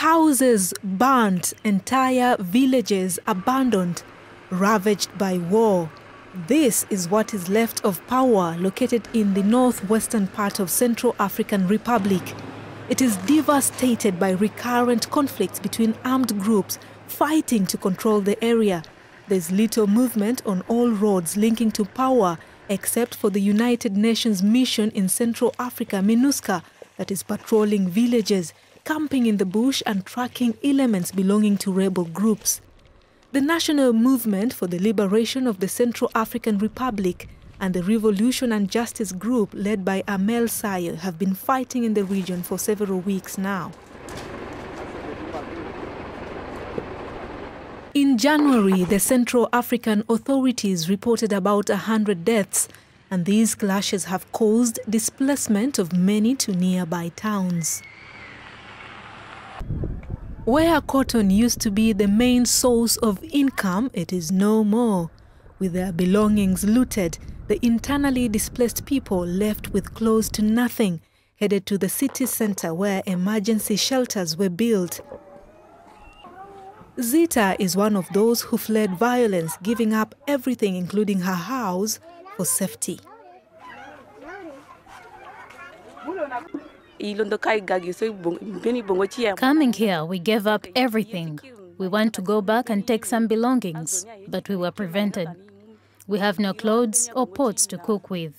Houses burnt, entire villages abandoned, ravaged by war. This is what is left of Paoua, located in the northwestern part of Central African Republic. It is devastated by recurrent conflicts between armed groups fighting to control the area. There's little movement on all roads linking to Paoua, except for the United Nations mission in Central Africa, MINUSCA, that is patrolling villages, camping in the bush and tracking elements belonging to rebel groups. The National Movement for the Liberation of the Central African Republic and the Revolution and Justice Group led by Amel Sayo have been fighting in the region for several weeks now. In January, the Central African authorities reported about 100 deaths, and these clashes have caused displacement of many to nearby towns. Where cotton used to be the main source of income, it is no more. With their belongings looted, the internally displaced people left with close to nothing, headed to the city center where emergency shelters were built. Zita is one of those who fled violence, giving up everything, including her house, for safety. Coming here, we gave up everything. We want to go back and take some belongings, but we were prevented. We have no clothes or pots to cook with.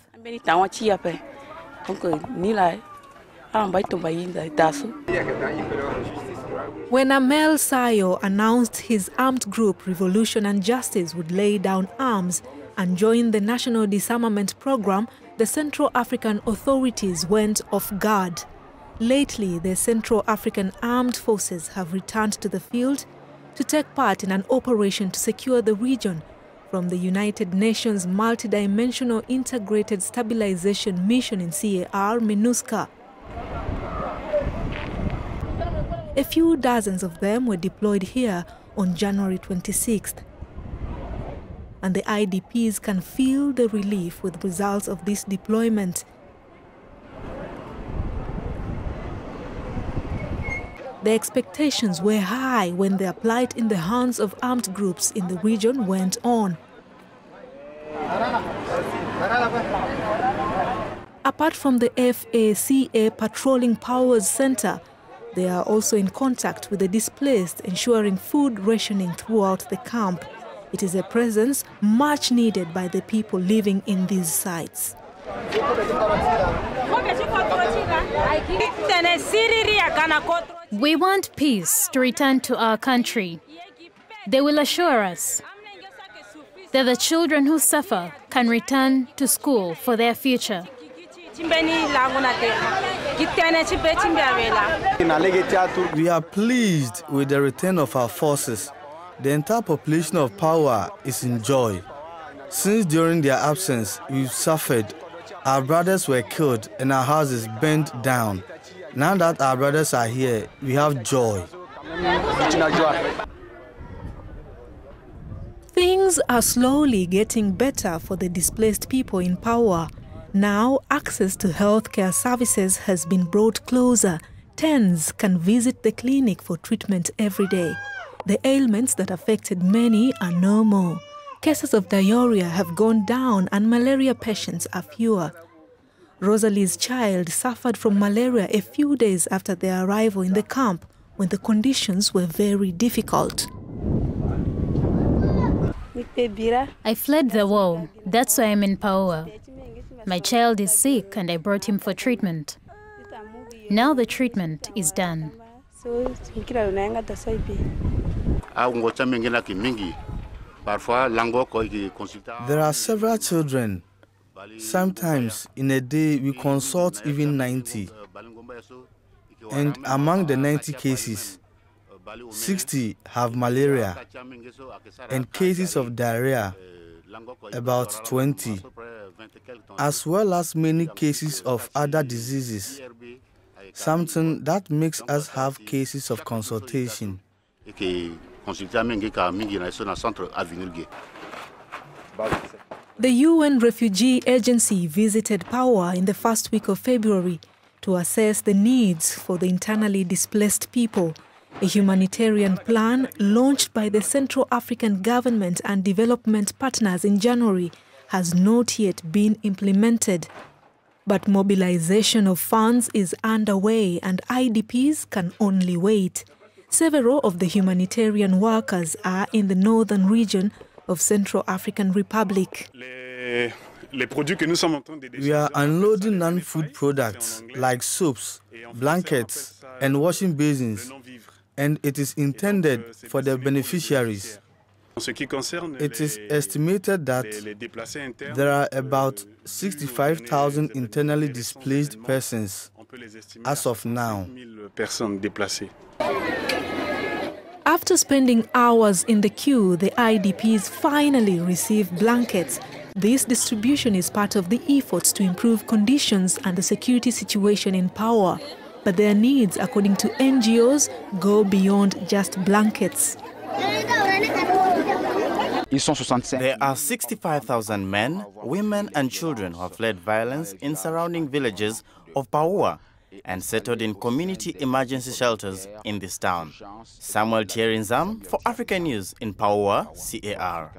When Amel Sayo announced his armed group Revolution and Justice would lay down arms and join the National Disarmament Program, the Central African authorities went off guard. Lately, the Central African Armed Forces have returned to the field to take part in an operation to secure the region from the United Nations Multidimensional Integrated Stabilization Mission in CAR, MINUSCA. A few dozens of them were deployed here on January 26th. And the IDPs can feel the relief with results of this deployment. The expectations were high when their plight in the hands of armed groups in the region went on. Apart from the FACA patrolling Paoua's center, they are also in contact with the displaced, ensuring food rationing throughout the camp. It is a presence much needed by the people living in these sites. We want peace to return to our country. They will assure us that the children who suffer can return to school for their future. We are pleased with the return of our forces. The entire population of Paoua is in joy. Since during their absence, we've suffered. Our brothers were killed and our houses burned down. Now that our brothers are here, we have joy. Things are slowly getting better for the displaced people in Paoua. Now, access to healthcare services has been brought closer. Tens can visit the clinic for treatment every day. The ailments that affected many are no more. Cases of diarrhea have gone down and malaria patients are fewer. Rosalie's child suffered from malaria a few days after their arrival in the camp, when the conditions were very difficult. I fled the war. That's why I'm in Paoua. My child is sick and I brought him for treatment. Now the treatment is done. There are several children. Sometimes in a day we consult even 90. And among the 90 cases, 60 have malaria and cases of diarrhea, about 20, as well as many cases of other diseases, something that makes us have cases of consultation. The UN Refugee Agency visited Paoua in the first week of February to assess the needs for the internally displaced people. A humanitarian plan launched by the Central African government and development partners in January has not yet been implemented. But mobilization of funds is underway and IDPs can only wait. Several of the humanitarian workers are in the northern region of Central African Republic. We are unloading non-food products like soaps, blankets, and washing basins, and it is intended for the beneficiaries. It is estimated that there are about 65,000 internally displaced persons as of now. After spending hours in the queue, the IDPs finally receive blankets. This distribution is part of the efforts to improve conditions and the security situation in Paoua. But their needs, according to NGOs, go beyond just blankets. There are 65,000 men, women and children who have fled violence in surrounding villages of Paoua and settled in community emergency shelters in this town. Samuel Thierry for Africanews in Paoua, CAR.